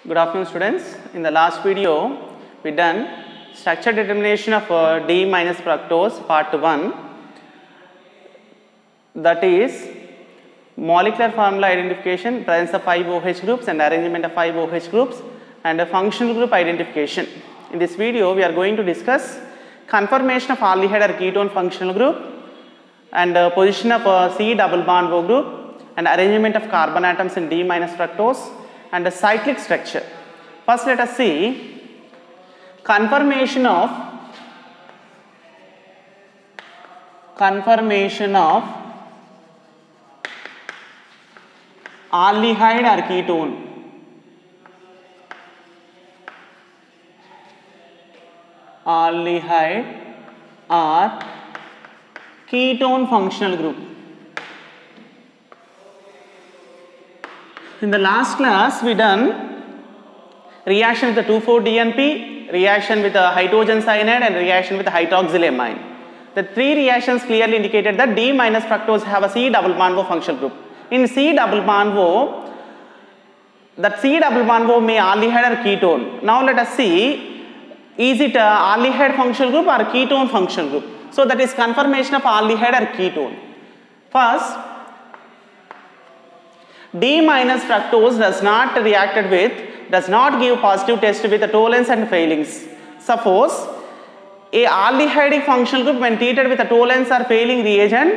Good afternoon, students. In the last video, we done structure determination of D minus fructose part 1. That is molecular formula identification, presence of 5 OH groups and arrangement of 5 OH groups, and a functional group identification. In this video, we are going to discuss conformation of aldehyde or ketone functional group and position of C double bond O group and arrangement of carbon atoms in D minus fructose and the cyclic structure. First, let us see conformation of aldehyde or ketone. Aldehyde or ketone functional group. In the last class, we done reaction with the 2,4-DNP, reaction with the hydrogen cyanide and reaction with the hydroxylamine. The three reactions clearly indicated that D minus fructose have a C double bond O functional group. In C double bond O, that C double bond O may aldehyde or ketone. Now let us see, is it a aldehyde functional group or ketone functional group? So that is conformation of aldehyde or ketone. First, D minus fructose does not give positive test with the toluenes and failings. Suppose a aldehydic functional group when treated with a toluenes or failing reagent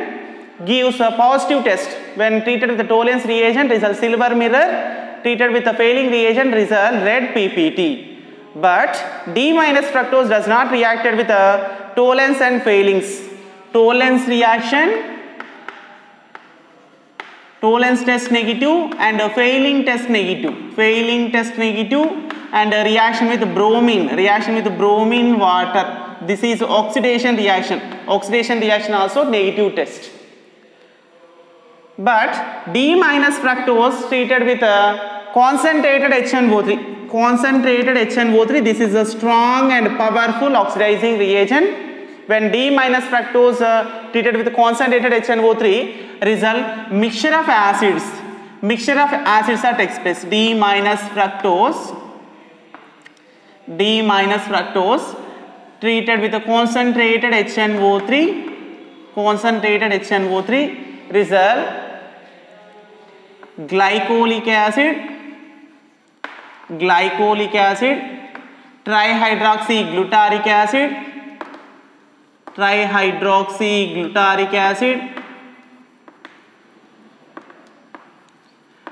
gives a positive test. When treated with the toluenes reagent result silver mirror, treated with a failing reagent result red PPT. But D minus fructose does not react with the toluenes and failings. Toluenes reaction, toluenes test negative and a failing test negative, and a reaction with bromine water. This is oxidation reaction also negative test. But D minus fructose treated with a concentrated HNO3, this is a strong and powerful oxidizing reagent. When D minus fructose treated with concentrated HNO3, result mixture of acids are takes place. D minus fructose treated with a concentrated HNO3, result glycolic acid, trihydroxyglutaric acid.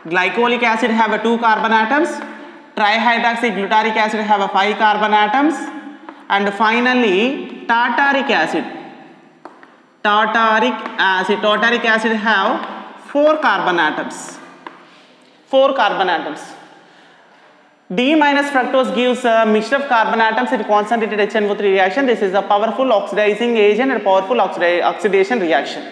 Glycolic acid have 2 carbon atoms, trihydroxyglutaric acid have 5 carbon atoms, and finally tartaric acid have 4 carbon atoms. D minus fructose gives a mixture of carbon atoms in concentrated HNO3 reaction. This is a powerful oxidizing agent and powerful oxidation reaction.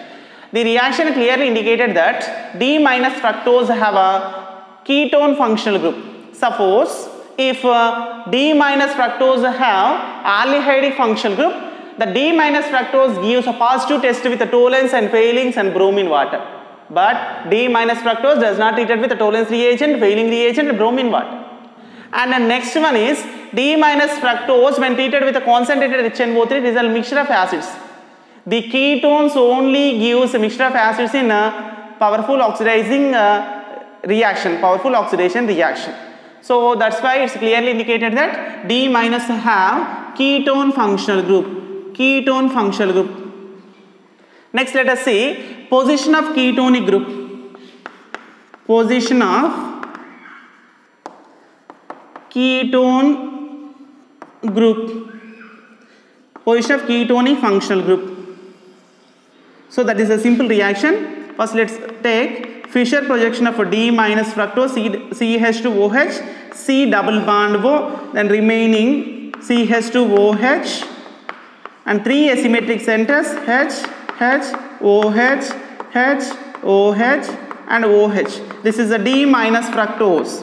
The reaction clearly indicated that D minus fructose have a ketone functional group. Suppose if D minus fructose have aldehydic functional group, the D minus fructose gives a positive test with the toluenes and failings and bromine water. But D minus fructose does not treat it with the toluenes reagent, failing reagent and bromine water. And the next one is D minus fructose when treated with a concentrated HNO3 result mixture of acids. The ketones only gives a mixture of acids in a powerful oxidation reaction. So that's why it's clearly indicated that D minus have ketone functional group. Next, let us see position of ketonic group. Position of ketonic functional group. So that is a simple reaction. First, let's take Fischer projection of D minus fructose CH2OH, C double bond O, then remaining CH2OH, and 3 asymmetric centers H, OH, and OH. This is a D minus fructose.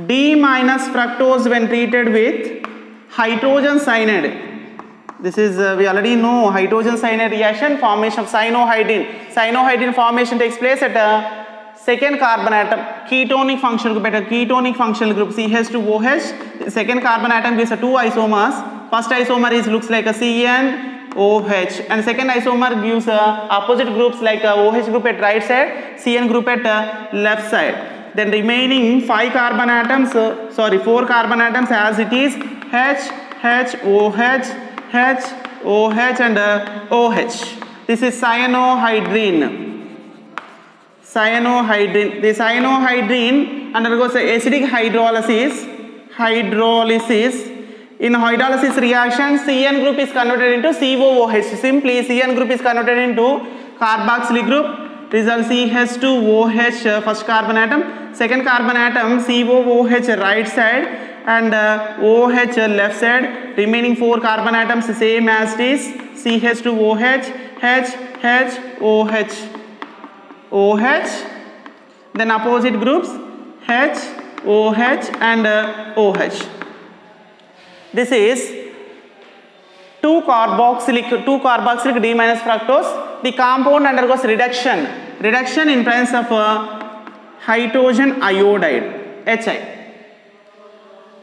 D minus fructose when treated with hydrogen cyanide. This is we already know hydrogen cyanide reaction, formation of cyanohydrin. Cyanohydrin formation takes place at second carbon atom, ketonic functional group, ketonic functional group CH2OH. The second carbon atom gives two isomers. First isomer looks like a CnOH, and second isomer gives opposite groups like OH group at right side, Cn group at left side. Then remaining 4 carbon atoms as it is H, OH, H, OH and OH. This is cyanohydrine. The cyanohydrine undergoes acidic hydrolysis. In hydrolysis reaction, Cn group is converted into COOH. Simply Cn group is converted into carboxylic group. Result CH2OH first carbon atom, second carbon atom COOH right side and OH left side. Remaining 4 carbon atoms same as it is CH2OH, H, OH, OH. Then opposite groups H, OH and OH. This is 2-carboxylic D minus fructose. The compound undergoes reduction in presence of hydrogen iodide, HI.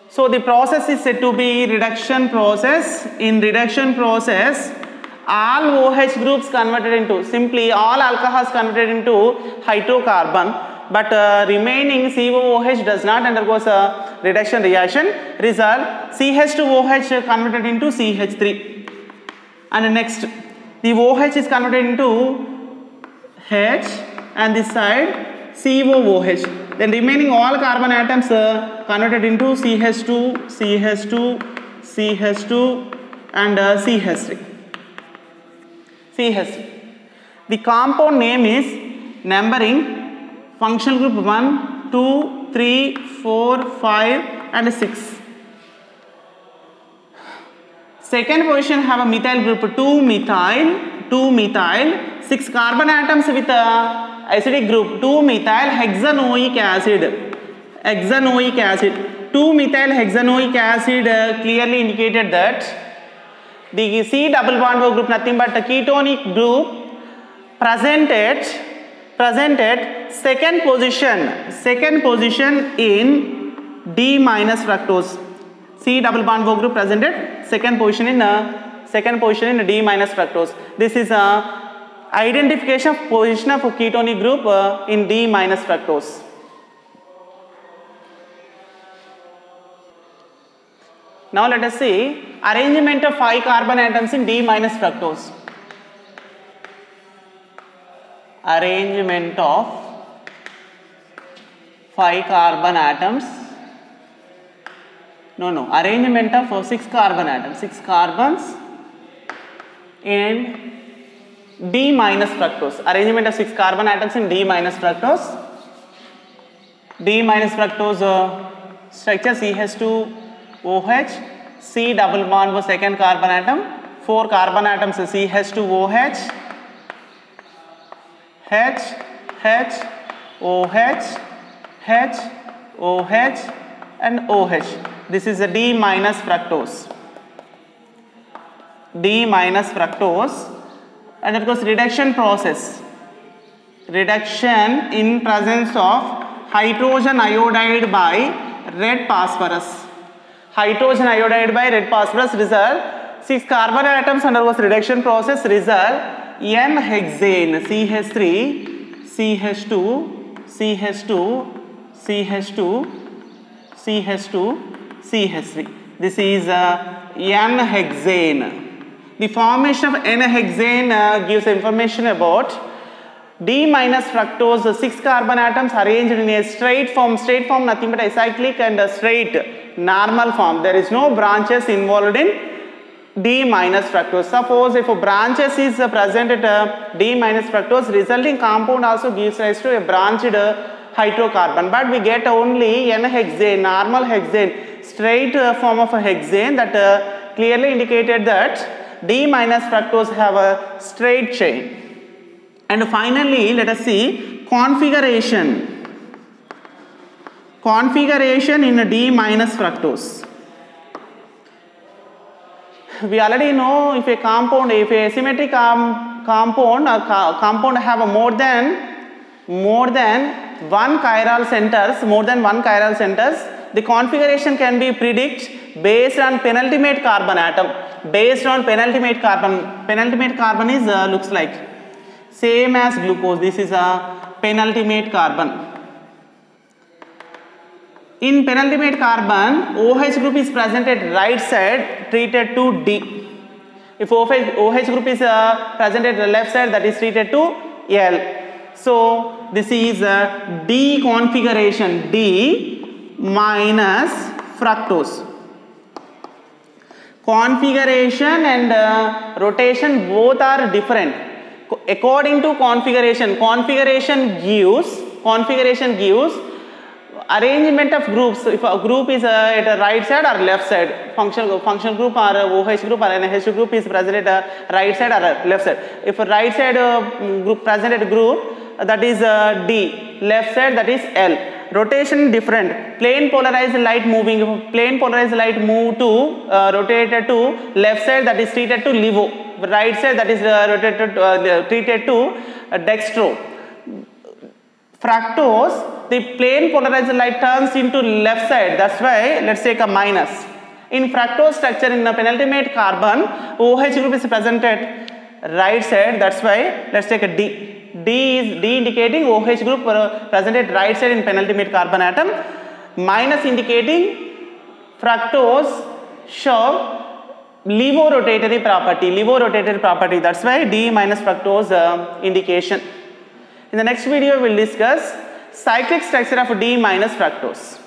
So the process is said to be reduction process. In reduction process, all OH groups converted into, simply all alcohols converted into hydrocarbon, but remaining COOH does not undergo a reduction reaction. Result CH2OH converted into CH3. And next, the OH is converted into H and this side COOH. Then remaining all carbon atoms converted into CH2, CH2, CH2 and CH3. The compound name is numbering functional group 1, 2, 3, 4, 5 and 6. Second position have a methyl group 2 methyl, 6 carbon atoms with acidic group 2 methyl hexanoic acid. 2 methyl hexanoic acid clearly indicated that the C double bond O group nothing but a ketonic group presented second position in D minus fructose. C double bond O group presented second position in D minus fructose. This is identification of position of ketonic group in D minus fructose. Now let us see arrangement of 5 carbon atoms in D minus fructose. Arrangement of 5 carbon atoms. Arrangement of 6 carbon atoms. 6 carbons in D minus fructose. Arrangement of 6 carbon atoms in D minus fructose. D minus fructose structure CH2OH, C double bond was second carbon atom, 4 carbon atoms CH2OH, H, OH, H, OH and OH. This is a D minus fructose. D minus fructose, and of course reduction process. Reduction in presence of hydrogen iodide by red phosphorus. Hydrogen iodide by red phosphorus result 6 carbon atoms undergoes reduction process, result N-hexane CH3, CH2, CH2, CH2, CH2, CH3. This is N-hexane. The formation of N-hexane gives information about D minus fructose, 6 carbon atoms arranged in a straight form nothing but acyclic and a straight normal form. There is no branches involved in D minus fructose. Suppose if a branches is present at D minus fructose, resulting compound also gives rise to a branched hydrocarbon, but we get only N-hexane, normal hexane, straight form of a hexane, that clearly indicated that D minus fructose have a straight chain. And finally, let us see configuration. Configuration in a D minus fructose. We already know if a symmetric compound or compound have a more than more than one chiral centers, the configuration can be predicted based on penultimate carbon atom. Based on penultimate carbon is looks like same as glucose. This is a penultimate carbon. In penultimate carbon, OH group is present at right side, treated to D. If OH group is present at the left side, that is treated to L. So this is D configuration, D minus fructose. Configuration and rotation both are different. According to configuration gives arrangement of groups. If a group is at a right side or left side, functional group or OH group or NH group is present at a right side or left side. If a right side group present at a group, that is D, left side that is L. Rotation different. Plane polarized light moving. If plane polarized light move to rotated to left side, that is treated to levo. Right side that is treated to dextro. Fructose, the plane polarized light turns into left side. That's why let's take a minus. In fructose structure in the penultimate carbon, OH group is present at right side. That's why let's take a D. D indicating OH group present at right side in penultimate carbon atom. Minus indicating fructose show levorotatory property. That's why D minus fructose indication. In the next video, we will discuss cyclic structure of D minus fructose.